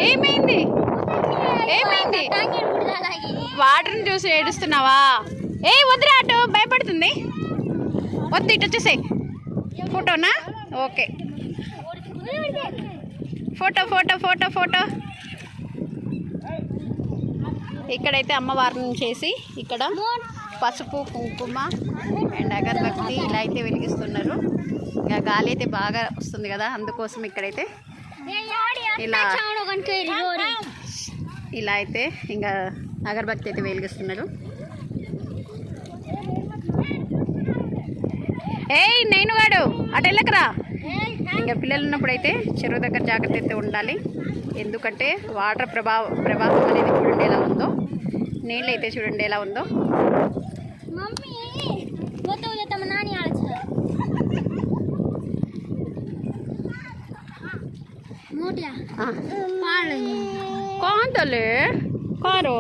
ఏమైంది ఏమైంది వాటర్ని చూసి ఏడుస్తున్నావా? ఏ వద్దురా అటు భయపడుతుంది. వద్దు ఇటు వచ్చేసాయి. ఫోటోనా? Okay photo photo photo photo. ఇక్కడైతే అమ్మవారిని చేసి ఇక్కడ పసుపు కుంకుమ అండ్ అగరబత్తి ఇలా అయితే వెలిగిస్తున్నారు. ఇంకా గాలి అయితే బాగా వస్తుంది కదా, అందుకోసం ఇక్కడైతే ఇలా అయితే ఇంకా అగరబత్తి అయితే వెలిగిస్తున్నారు. ఏయ్ నేనుగాడు అటు వెళ్ళకరా. ఇంకా పిల్లలు ఉన్నప్పుడు అయితే చెరువు దగ్గర జాగ్రత్త అయితే ఉండాలి. ఎందుకంటే వాటర్ ప్రవాహం అనేది చూడండి ఎలా ఉందో, నీళ్ళు అయితే చూడండి ఎలా ఉందో. कौन तले करो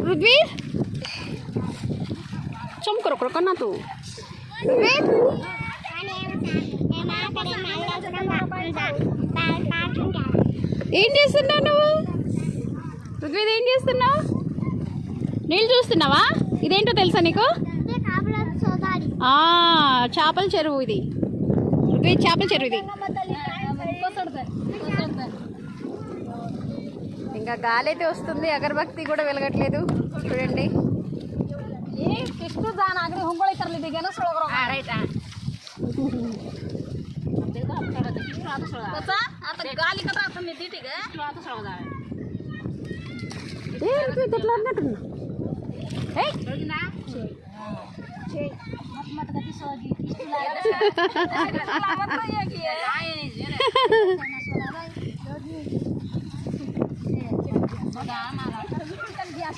रुद्वीर चम करो करो करना तू रुद्वीर ఏం చేస్తున్నావు నువ్వు? రుద్వీర్ ఏం చేస్తున్నావు? నీళ్ళు చూస్తున్నావా? ఇదేంటో తెలుసా నీకు? చేపల చెరువు ఇది. రుద్వీర్ చేపల చెరువు ఇది. ఇంకా గాలి అయితే వస్తుంది, అగరబత్తి కూడా వెలగట్లేదు చూడండి.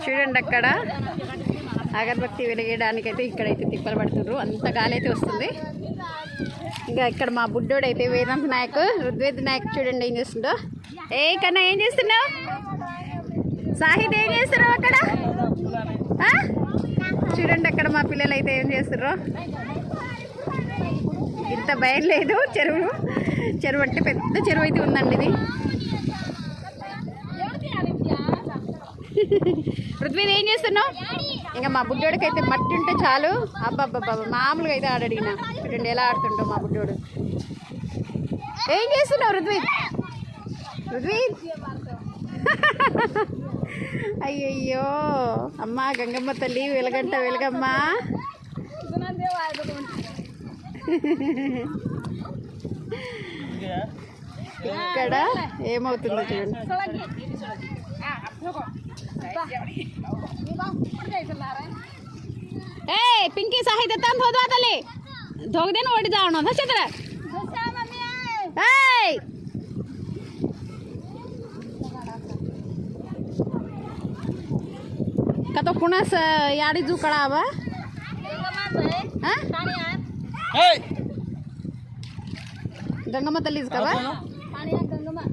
చూడండి అక్కడ అగరబత్తి వెలిగేయడానికైతే ఇక్కడైతే తిప్పలు పడుతున్నారు. అంత గాలి అయితే వస్తుంది. ఇంకా ఇక్కడ మా బుడ్డోడు అయితే వేదాంత్ నాయక్ రుద్వేద్ నాయక్ చూడండి ఏం చేస్తుండో. ఏ కన్నా ఏం చేస్తున్నావు? సాహిద్ ఏం చేస్తున్నావు అక్కడ? చూడండి అక్కడ మా పిల్లలు అయితే ఏం చేస్తుర్రో. ఇంత భయం లేదు. చెరువు అంటే పెద్ద చెరువు అయితే ఉందండి ఇది. రుద్వీద్ ఏం చేస్తున్నావు? ఇంకా మా బుడ్డోడికి అయితే మట్టి ఉంటే చాలు, అబ్బాబ్బా మామూలుగా అయితే ఆడడిగిన. చూడండి ఎలా ఆడుతుంటావు మా బుడ్డోడు. ఏం చేస్తున్నావు రుద్వీద్? అయ్యయ్యో అమ్మా గంగమ్మ తల్లి వెలగంట వెలగమ్మ. ఇక్కడ ఏమవుతుందో చూడండి. ए पिंकी साहित्य तम धोदवा तले धोग देन ओडी जावनो धसत्र ए कतो कुणास याडी जू कळावा हां ए गंगम्मा तल्लीज का बा पाणी गंगम्मा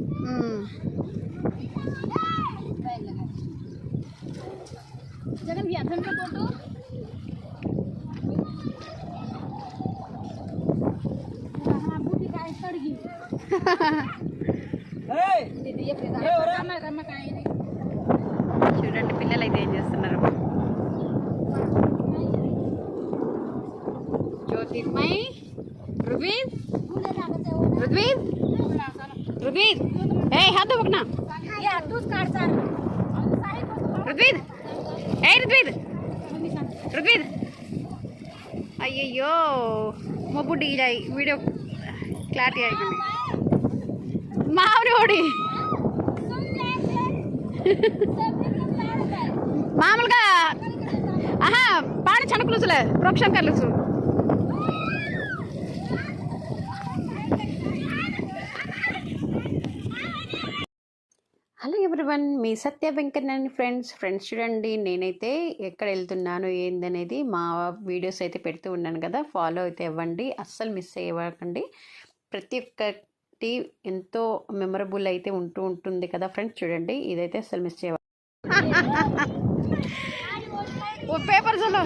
जगन व्याधन का फोटो हां बूटी काय सडगी ए दीदी ये रम्मा काय చూడండి పిల్లలు అయితే ఏం చేస్తున్నారు. జ్యోతిర్మయ్ రుద్వీద్ ఏ हाथ पकड़ना ये दूध काट सर రుద్వీద్ అయ్యయ్యో మా బుడ్డి వీడియో క్లారిటీ అయిపోయింది. మామిడి మామూలుగా పాడి చనుకులుసులే ప్రోక్షం కలుసు. హలో ఎవ్రీవన్, మీ సత్య వెంకటనేని ఫ్రెండ్స్ చూడండి నేనైతే ఎక్కడ వెళ్తున్నాను ఏందనేది మా వీడియోస్ అయితే పెడుతూ ఉన్నాను కదా, ఫాలో అయితే ఇవ్వండి, అస్సలు మిస్ అయ్యకండి. ప్రతి ఒక్కటి ఎంతో మెమరబుల్ అయితే ఉంటుంది కదా ఫ్రెండ్స్. చూడండి ఇదైతే అస్సలు మిస్ అయ్యే పేపర్ చలో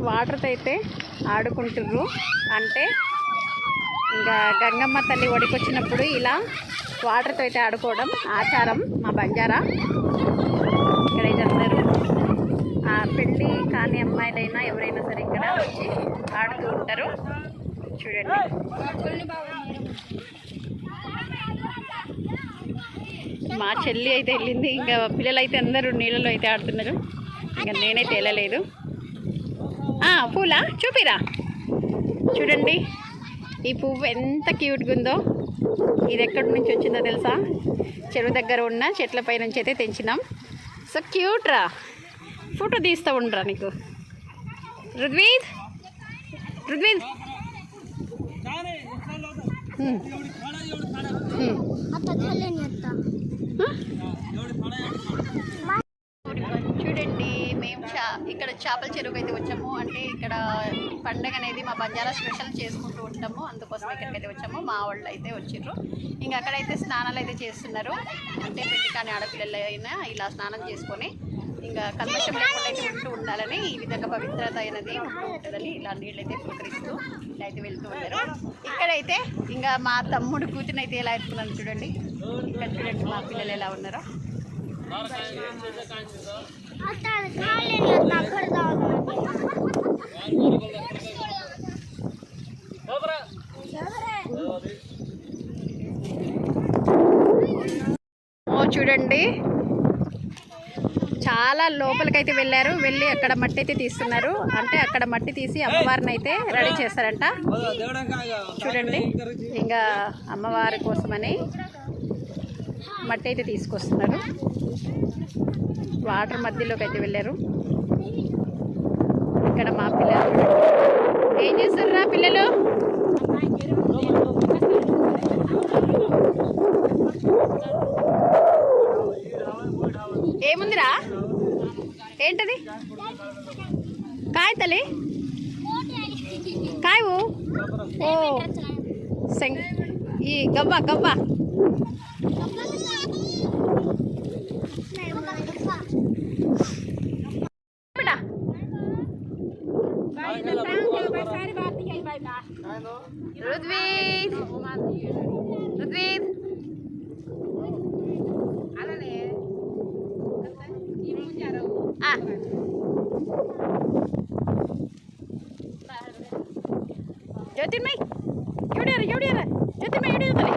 వాటర్తో అయితే ఆడుకుంటుర్రు. అంటే ఇంకా గంగమ్మ తల్లి ఒడికొచ్చినప్పుడు ఇలా వాటర్తో అయితే ఆడుకోవడం ఆచారం మా బంజారా. ఇక్కడైతే అందరూ పెళ్ళి కాని అమ్మాయిలైనా ఎవరైనా సరే ఇక్కడ వచ్చి ఆడుతూ ఉంటారు. చూడండి, మా చెల్లి అయితే వెళ్ళింది. ఇంకా పిల్లలైతే అందరూ నీళ్ళలో అయితే ఆడుతున్నారు. ఇంకా నేనైతే వెళ్ళలేదు. పూలా చూపిరా. చూడండి ఈ పువ్వు ఎంత క్యూట్గా ఉందో. ఇది ఎక్కడి నుంచి వచ్చిందో తెలుసా? చెరువు దగ్గర ఉన్న చెట్లపై నుంచి అయితే తెంచినాం. సో క్యూట్ రా, ఫోటో తీస్తూ ఉండరా నీకు. రుద్వీద్ రుద్వీద్ చూడండి, మేము ఇక్కడ చేపల చెరువుకి అయితే వచ్చాము. అంటే ఇక్కడ పండగ అనేది మా బంజారా స్పెషల్ చేసుకుంటూ ఉంటాము, అందుకోసం ఇక్కడికైతే వచ్చాము. మా వాళ్ళు అయితే వచ్చిర్రు. ఇంకా అక్కడైతే స్నానాలు అయితే చేస్తున్నారు. అంటే పెళ్లి కాని ఆడపిల్లలు అయినా ఇలా స్నానం చేసుకొని ఇంకా కల్మషం లేకుండా అయితే ఉంటూ ఉండాలని, ఈ విధంగా పవిత్రత అనేది ఉంటూ ఉంటుందని ఇలా నీళ్ళైతే పులకరిస్తూ ఇలా అయితే వెళ్తూ ఉంటారు. ఇక్కడైతే ఇంకా మా తమ్ముడు కూతురు అయితే ఎలా ఎత్తుకున్నాను చూడండి. ఇక్కడ చూడండి మా పిల్లలు ఎలా ఉన్నారో. చూడండి చాలా లోపలికైతే వెళ్ళారు. వెళ్ళి అక్కడ మట్టి అయితే తీస్తున్నారు. అంటే అక్కడ మట్టి తీసి అమ్మవారిని అయితే రెడీ చేస్తారంట. చూడండి, ఇంకా అమ్మవారి కోసమని మట్టి అయితే తీసుకొస్తున్నారు. వాటర్ మధ్యలోకి అయితే వెళ్ళారు. ఇక్కడ మా పిల్లలు ఏం చేస్తున్నారా? పిల్లలు ఏముందిరా? ఏంటది? కాయ తల్లి, కాయవు. ఓ ఈ గవ్వ గవ్వ. రుద్వీద్ రుద్వీద్ జ్యోతిర్మయ్ ఎవడారు ఎవడారా? జ్యోతిర్మయ్ ఎవడారు?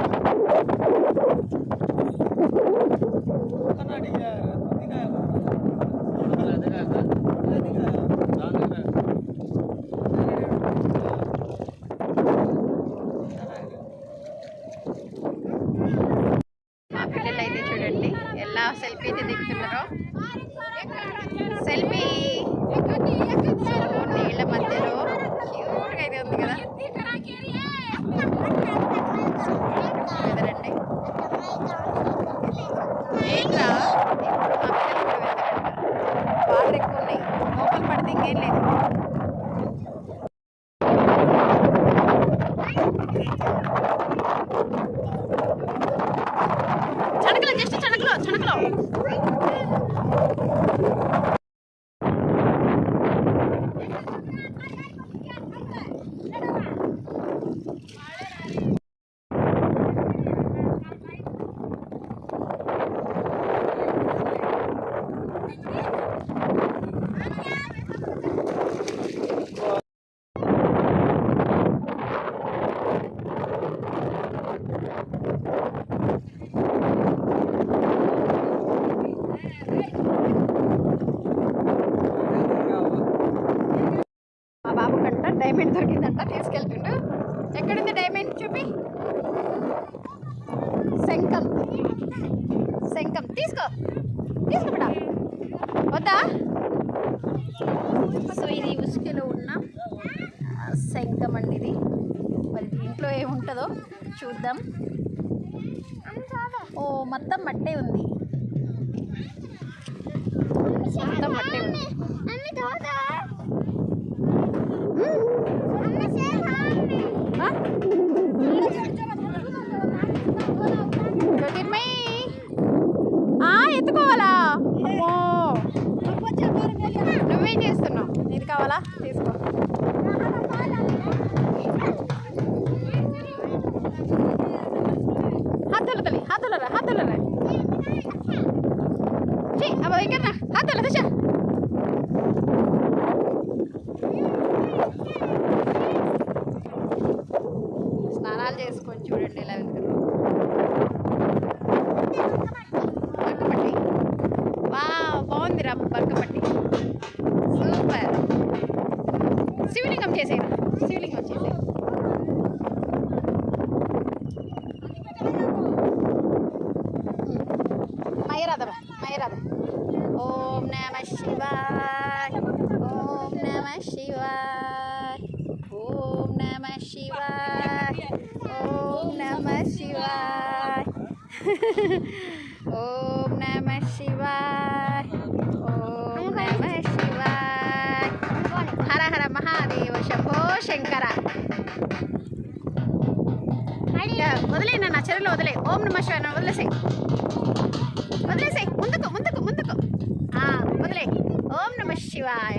మా పిల్లలు అయితే చూడండి ఎలా సెల్ఫీ అయితే దిగుతున్నారో. సెల్ఫీ నీళ్ళ మధ్యలో క్యూట్గా అయితే ఉంది కదా. ఎదరండి ఏంట్రా? వాటర్ ఎక్కువ ఉన్నాయి, లోపల పడితే ఇంకేం లేదు. చడకలో జస్ట్ చడకలో చడకలో డైమండ్ దొరికిందంట, తీసుకెళ్తుండు. ఎక్కడుంది డైమండ్? చూపి. శంఖం శంఖం తీసుకో తీసుకోబడా వద్దా? సో ఇది ఉసుకలో ఉన్న శంఖం అండి. ఇది మరి దీంట్లో ఏముంటుందో చూద్దాం. ఓ మొత్తం మట్టే ఉంది, మొత్తం మట్టే ఉంది. ఎత్తుకోవాలా? అమ్మో, నువ్వేం చేస్తున్నావు? ఇది కావాలా? తీసుకో. కాల్ చేసుకొని చూడండి ఎలా వెళ్తున్నారు. బంకమట్టి వా బాగుంది రా బంకమట్టి సూపర్. శివలింగం చేసేరా, శివలింగం చేసే. మయరాధ ఓం నమ శివాయ, ఓం నమ శివాయ, ఓం నమ శివాయ, ఓం నమ శివాయ, ఓం నమ శివాయ, ఓం నమ శివాయ. హర హర మహాదేవ శంభో శంకర. వదిలే నా చెరువులో వదిలే. ఓం నమ శివాయ వదిలేసాయి, వదిలేసాయి. ముందుకు ముందుకు ముందుకు వదిలే. ఓం నమ శివాయ.